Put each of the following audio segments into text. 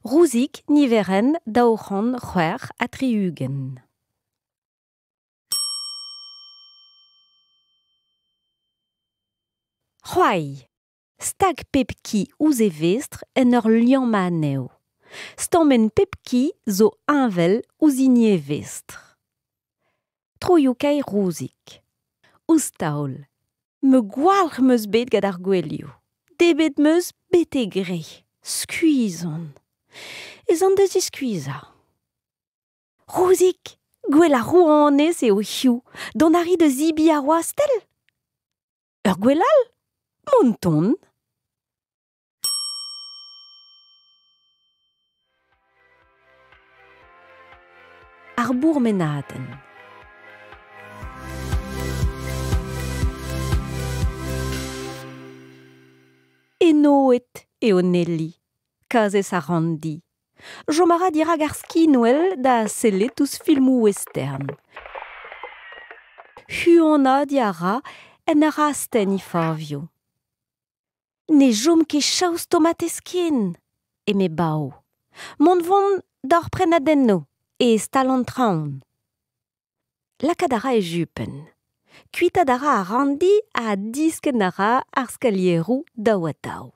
Rousik niveren daoran c'hwer a triugen. C'hoai, stag pepki ouze vestre en ur liam ma aneo. Stammen pepki zo invel ouzinie vestre. Troioukei rousik. Oustaol. Me gwalc'h meus bet gad ar gwelioù. Debet meus bete gre. Skuizon. Ez an deus skuiza. Rousik, gwell a rouanez eo hiou, don ari de zibi a roastel. Ur gwellal? Monton. Ar bour menaden. Enoet eo Nelly, kazez a randi. Jomara dira gar skinwell da seletous filmou western. Huana diara en a rasten I favio. Ne jom ket chaous tomateskin, e me bao. Mont vont d'ar prenadenno, e stalant traoun. Lakadara e jupen. Kuitadara a randi a diskenara ar skalierou daouatao.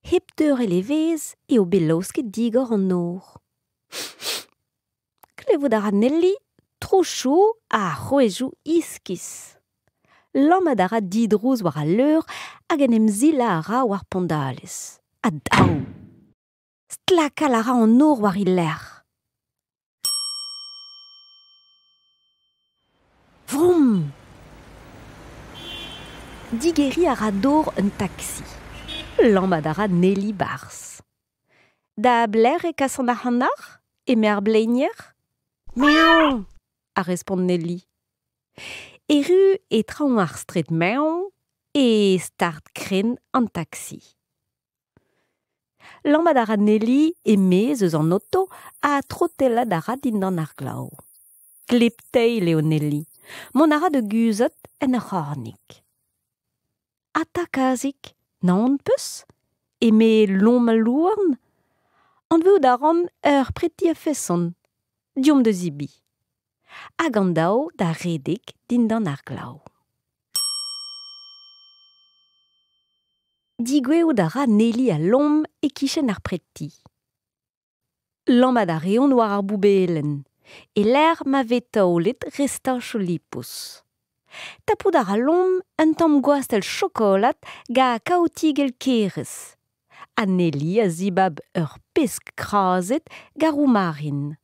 Hep deur elevez eo belousket digor an nor. Klevout a Nelly, tro chou a c'hwezhou iskis. Lamad a ra didrouz war a leur hag en em zila a ra war pandales. A daou. Stlakal a ra an nor war I ler. Vroom! Digeri a ra dor un taxi. Lamad a ra Nelly bars. Da bler e kassan ar hannar? E me ar bleinier? Meow! A respond Nelly. Eru e traoù ar stret meow e start kren an taxi. Lamad a ra Nelly e me eus an auto a trotellad a ra dindan ar glav. Klepteil eo Nelly. Mon a ra de guzot en ur c'hornig. Ata kazik, naon peus? E me lom a louarn? An veu da ran ur preti a fesson, diom de zibi. Hag an dao da redek dindan ar glav. Digweo da ra Nelly a lom e kichen ar preti. Lamad a reon war ar boubelen, e l'er ma vetaolet resta cholipous. Tapout a ra lom un tamm gwastel chokolat ga kaotigel kerez. A Nelly a zibab ur pesk krazet garou marin,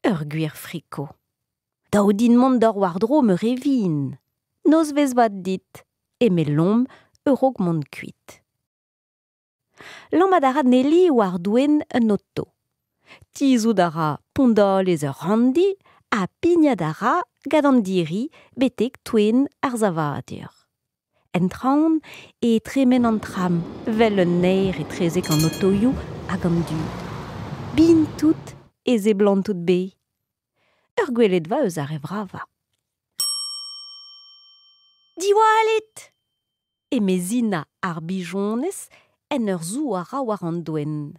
ur gwir friko. Daou din mont d'or war dro me revin. Noz vez vat dit, e me lom eurog mont kuit. Lamad a ra Nelly war douen un auto. Tizout a ra pondalez ur randi a pignad a ra gad an diri betek touen ar zavadur. En traoun e tremen an tram, vel un neir e trezek an autoioù hag an dud. Bin tout e ze blant tout be. Ur gwelet va eus ar evrava. Diwalet! E me zina ar bijonez en ur zou a ra war an douen.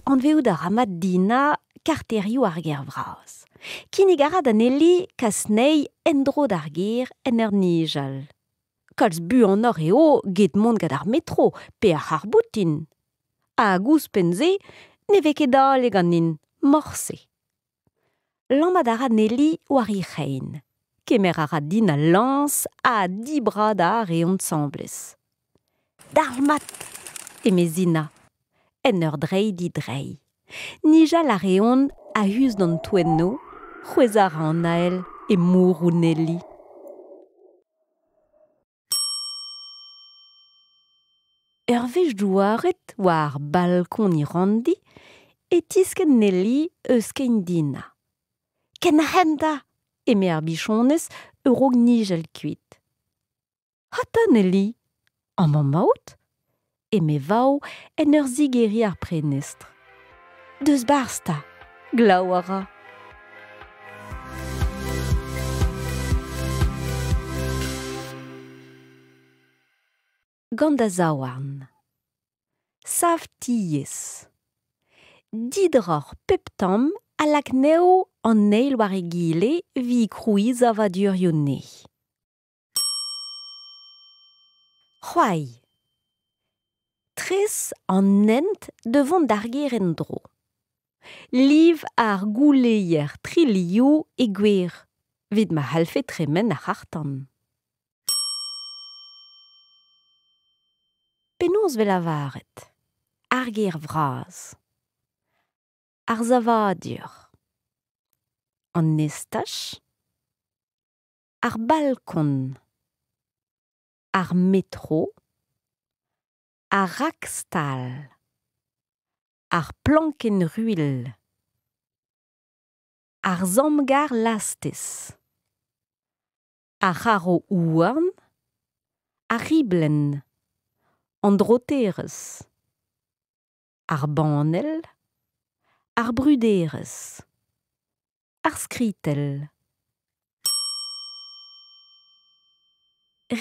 An veout a ramad dina karterioù ar ger vraz. Kinnig a ra da Nelly kas nei endro d'ar ger en ur nijal. Kalz bu an or eo get mont gad ar metro pe ar c'harboutin. A gous penze ne veke dale ganin morse. Lamad a ra Nelly war I c'hein. Kemer a ra din a lans a dibra da reont sambles. Dalmat! E me zina. En ur drei di drei. Nijal a reont a hus d'an toenno, c'hwezh a ra an ael e mourou Nelly. Ur vez douaret war balkon I randi e tisken Nelly eus ken dina. Ken a henda! E me ar bichonez eurog nijal kuit. Hata Nelly? An mamaout? E me vao en ur zigeri ar prenestr. Deus barsta, glav a ra. Gant a zaouarn. savtiez. Didror peptam a lacneo an neil war egile vi kruiz a vadur yonne. C'hoai. Tres an nent devant d'arger en dro. Liv ar gouleier trilio e gwer, vid ma halfe tremen ar hartan. Penaos vel avaret, arger vraz. Ar zavadur. An nestach, ar balkon, ar metro, ar rakstal, ar plankenruil, ar zamgar lastez, ar haro ouarn, ar riblen, an droterez, ar banel, ar bruderez, ar skritel.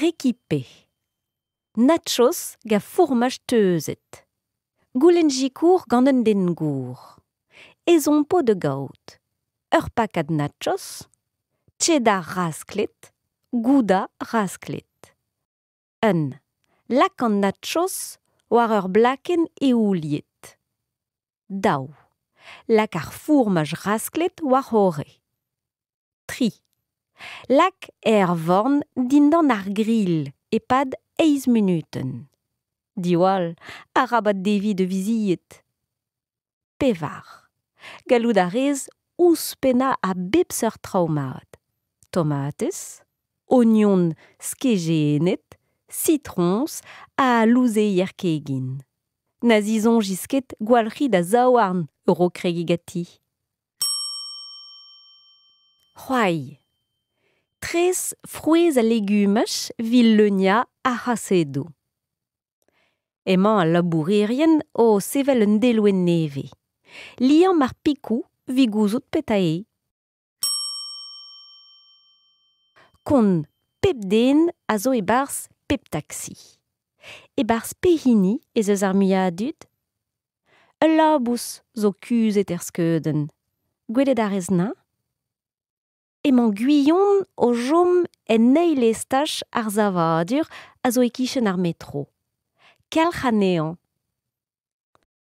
Rekipe. Nachos ga fourmaj teuzet. Goulenjikour gant un den gour. Ezompo de gaout. Ur pakad nachos, cheddar rasklet, gouda rasklet. Lak an nachos war ur blaken e ouliet. Daou. Lak ar fourmaj rasklet war hore. 3. Lak vorn dindan ar grill e pad 11 minuten. Diwall, a rabat devi de viziet. Pevar. Galloud a rez ouspena a bebs ur traumad. Tomates, oignon skejenet, citrons a louzeier kegin. Nazizon jisket gwalc'hi da zaouarn euro kregigati. C'hoai. Tres fruez a legumech villeunia a hasedo. Emañ a labourerien o sevel un delouen neve. Liam mar pikou vi gouzout petae. Kon pep den a zo e bars pep taxi. E bars pehini ez eus ar miadud. E labous zo kuzet er skeuden. Gwelet a rez na? Emañ guion o jom en neil estach ar zavadur a zo e kichen ar metro. Kalc'h anean